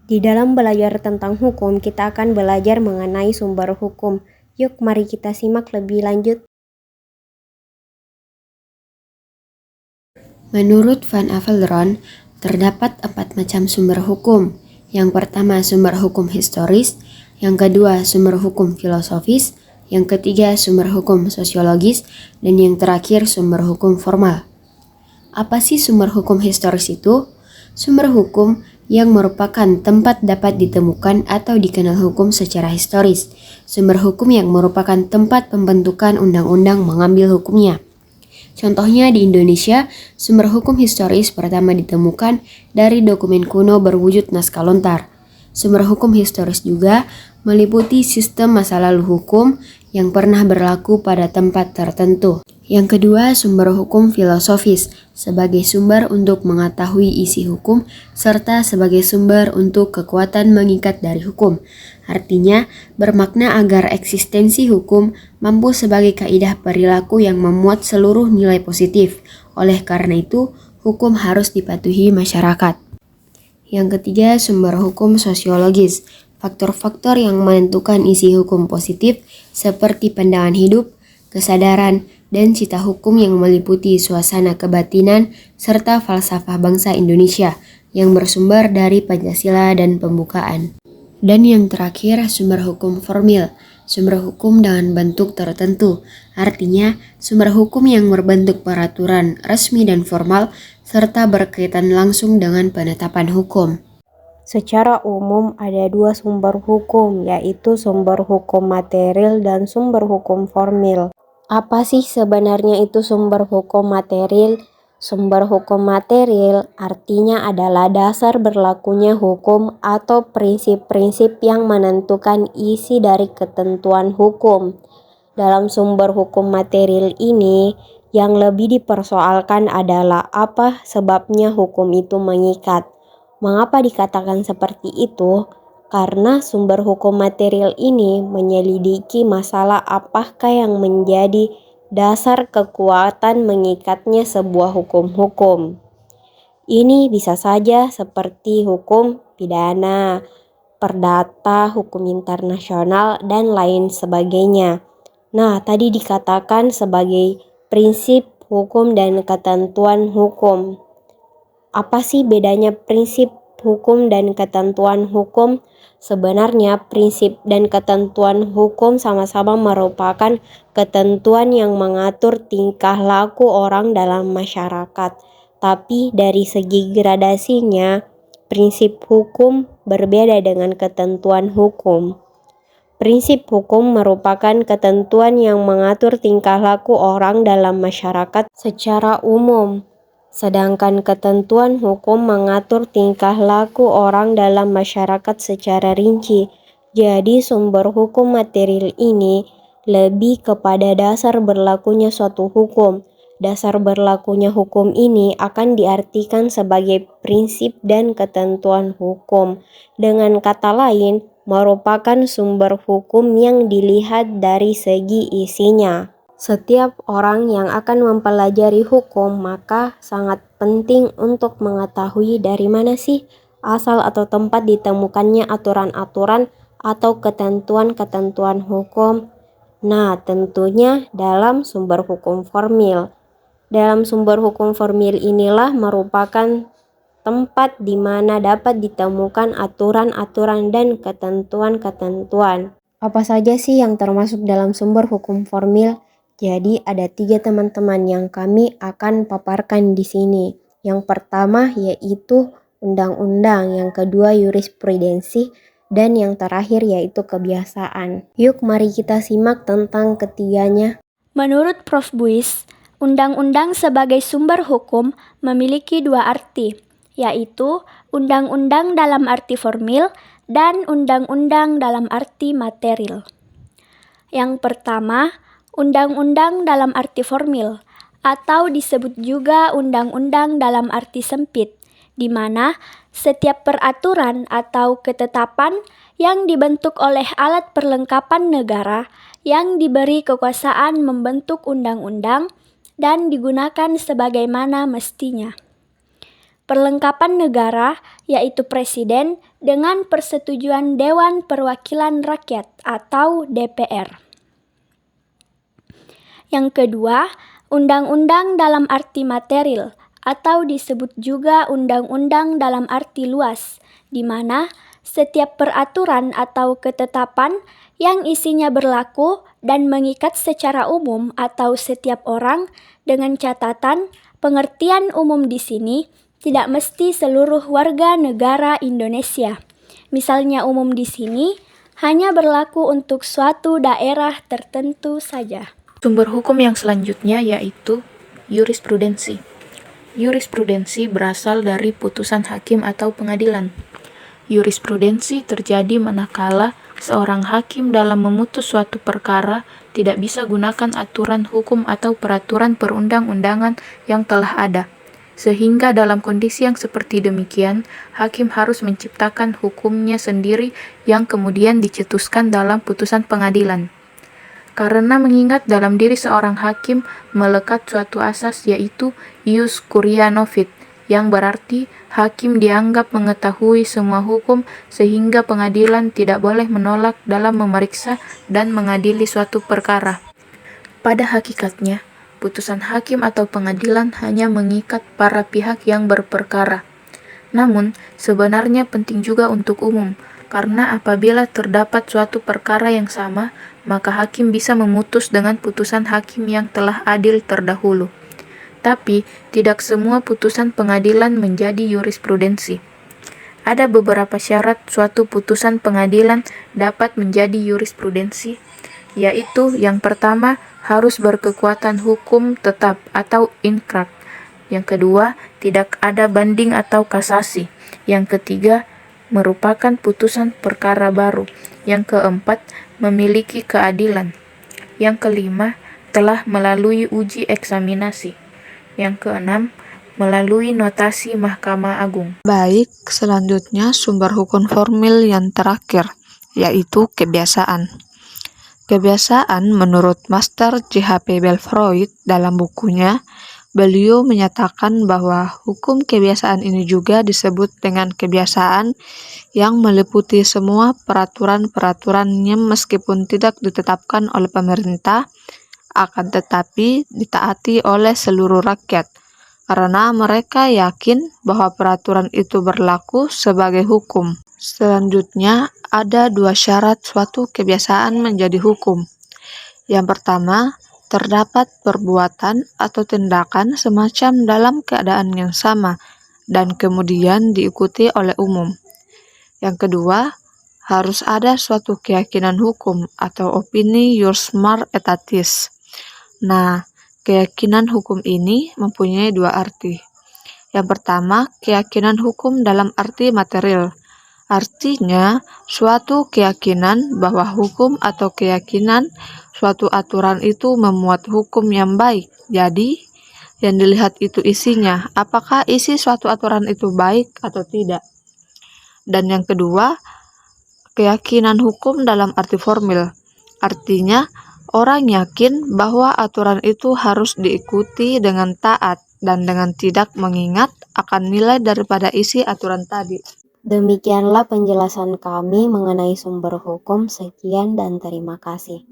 Di dalam belajar tentang hukum, kita akan belajar mengenai sumber hukum. Yuk, mari kita simak lebih lanjut. Menurut Van Avelron, terdapat 4 macam sumber hukum. Yang pertama, sumber hukum historis. Yang kedua, sumber hukum filosofis. Yang ketiga, sumber hukum sosiologis. Dan yang terakhir, sumber hukum formal. Apa sih sumber hukum historis itu? Sumber hukum yang merupakan tempat dapat ditemukan atau dikenal hukum secara historis. Sumber hukum yang merupakan tempat pembentukan undang-undang mengambil hukumnya. Contohnya di Indonesia, sumber hukum historis pertama ditemukan dari dokumen kuno berwujud naskah lontar. Sumber hukum historis juga meliputi sistem masa lalu hukum yang pernah berlaku pada tempat tertentu. Yang kedua, sumber hukum filosofis sebagai sumber untuk mengetahui isi hukum serta sebagai sumber untuk kekuatan mengikat dari hukum. Artinya, bermakna agar eksistensi hukum mampu sebagai kaidah perilaku yang memuat seluruh nilai positif. Oleh karena itu, hukum harus dipatuhi masyarakat. Yang ketiga, sumber hukum sosiologis. Faktor-faktor yang menentukan isi hukum positif seperti pandangan hidup, kesadaran, dan cita hukum yang meliputi suasana kebatinan serta falsafah bangsa Indonesia yang bersumber dari Pancasila dan pembukaan. Dan yang terakhir, sumber hukum formil. Sumber hukum dengan bentuk tertentu, artinya sumber hukum yang berbentuk peraturan resmi dan formal serta berkaitan langsung dengan penetapan hukum. Secara umum ada 2 sumber hukum, yaitu sumber hukum material dan sumber hukum formil. Apa sih sebenarnya itu sumber hukum material? Sumber hukum material artinya adalah dasar berlakunya hukum atau prinsip-prinsip yang menentukan isi dari ketentuan hukum. Dalam sumber hukum material ini, yang lebih dipersoalkan adalah apa sebabnya hukum itu mengikat. Mengapa dikatakan seperti itu? Karena sumber hukum material ini menyelidiki masalah apakah yang menjadi dasar kekuatan mengikatnya sebuah hukum-hukum. Ini bisa saja seperti hukum pidana, perdata, hukum internasional, dan lain sebagainya. Nah, tadi dikatakan sebagai prinsip hukum dan ketentuan hukum. Apa sih bedanya prinsip hukum dan ketentuan hukum? Sebenarnya prinsip dan ketentuan hukum sama-sama merupakan ketentuan yang mengatur tingkah laku orang dalam masyarakat. Tapi dari segi gradasinya, prinsip hukum berbeda dengan ketentuan hukum. Prinsip hukum merupakan ketentuan yang mengatur tingkah laku orang dalam masyarakat secara umum. Sedangkan ketentuan hukum mengatur tingkah laku orang dalam masyarakat secara rinci. Jadi sumber hukum material ini lebih kepada dasar berlakunya suatu hukum. Dasar berlakunya hukum ini akan diartikan sebagai prinsip dan ketentuan hukum. Dengan kata lain, merupakan sumber hukum yang dilihat dari segi isinya. Setiap orang yang akan mempelajari hukum maka sangat penting untuk mengetahui dari mana sih asal atau tempat ditemukannya aturan-aturan atau ketentuan-ketentuan hukum. Nah, tentunya dalam sumber hukum formil. Dalam sumber hukum formil inilah merupakan tempat di mana dapat ditemukan aturan-aturan dan ketentuan-ketentuan. Apa saja sih yang termasuk dalam sumber hukum formil? Jadi ada 3 teman-teman yang kami akan paparkan di sini. Yang pertama yaitu undang-undang, yang kedua jurisprudensi, dan yang terakhir yaitu kebiasaan. Yuk mari kita simak tentang ketiganya. Menurut Prof. Buis, undang-undang sebagai sumber hukum memiliki 2 arti, yaitu undang-undang dalam arti formil dan undang-undang dalam arti material. Yang pertama, undang-undang dalam arti formil, atau disebut juga undang-undang dalam arti sempit, di mana setiap peraturan atau ketetapan yang dibentuk oleh alat perlengkapan negara yang diberi kekuasaan membentuk undang-undang dan digunakan sebagaimana mestinya. perlengkapan negara, yaitu presiden, dengan persetujuan Dewan Perwakilan Rakyat atau DPR. Yang kedua, undang-undang dalam arti material atau disebut juga undang-undang dalam arti luas, di mana setiap peraturan atau ketetapan yang isinya berlaku dan mengikat secara umum atau setiap orang, dengan catatan pengertian umum di sini tidak mesti seluruh warga negara Indonesia. Misalnya umum di sini hanya berlaku untuk suatu daerah tertentu saja. Sumber hukum yang selanjutnya yaitu jurisprudensi. Jurisprudensi berasal dari putusan hakim atau pengadilan. Jurisprudensi terjadi manakala seorang hakim dalam memutus suatu perkara tidak bisa gunakan aturan hukum atau peraturan perundang-undangan yang telah ada. Sehingga dalam kondisi yang seperti demikian, hakim harus menciptakan hukumnya sendiri yang kemudian dicetuskan dalam putusan pengadilan. Karena mengingat dalam diri seorang hakim melekat suatu asas yaitu ius curia novit, yang berarti hakim dianggap mengetahui semua hukum sehingga pengadilan tidak boleh menolak dalam memeriksa dan mengadili suatu perkara. Pada hakikatnya, putusan hakim atau pengadilan hanya mengikat para pihak yang berperkara. Namun, sebenarnya penting juga untuk umum, karena apabila terdapat suatu perkara yang sama, maka hakim bisa memutus dengan putusan hakim yang telah adil terdahulu. Tapi, tidak semua putusan pengadilan menjadi jurisprudensi. Ada beberapa syarat suatu putusan pengadilan dapat menjadi jurisprudensi, yaitu yang pertama, harus berkekuatan hukum tetap atau inkrah. Yang kedua, tidak ada banding atau kasasi. Yang ketiga, merupakan putusan perkara baru. Yang keempat, memiliki keadilan. Yang kelima, telah melalui uji eksaminasi. Yang keenam, melalui notasi Mahkamah Agung. Baik, selanjutnya sumber hukum formil yang terakhir, yaitu kebiasaan. Kebiasaan menurut Master J.H.P. Belfroid dalam bukunya, beliau menyatakan bahwa hukum kebiasaan ini juga disebut dengan kebiasaan yang meliputi semua peraturan-peraturan yang meskipun tidak ditetapkan oleh pemerintah, akan tetapi ditaati oleh seluruh rakyat, karena mereka yakin bahwa peraturan itu berlaku sebagai hukum. Selanjutnya, ada dua syarat suatu kebiasaan menjadi hukum. Yang pertama, terdapat perbuatan atau tindakan semacam dalam keadaan yang sama dan kemudian diikuti oleh umum. Yang kedua, harus ada suatu keyakinan hukum atau opini jus mare aetatis. Nah, keyakinan hukum ini mempunyai dua arti. Yang pertama, keyakinan hukum dalam arti material. Artinya, suatu keyakinan bahwa hukum atau keyakinan suatu aturan itu memuat hukum yang baik. Jadi, yang dilihat itu isinya, apakah isi suatu aturan itu baik atau tidak. Dan yang kedua, keyakinan hukum dalam arti formil. Artinya, orang yakin bahwa aturan itu harus diikuti dengan taat dan dengan tidak mengingat akan nilai daripada isi aturan tadi. Demikianlah penjelasan kami mengenai sumber hukum. Sekian dan terima kasih.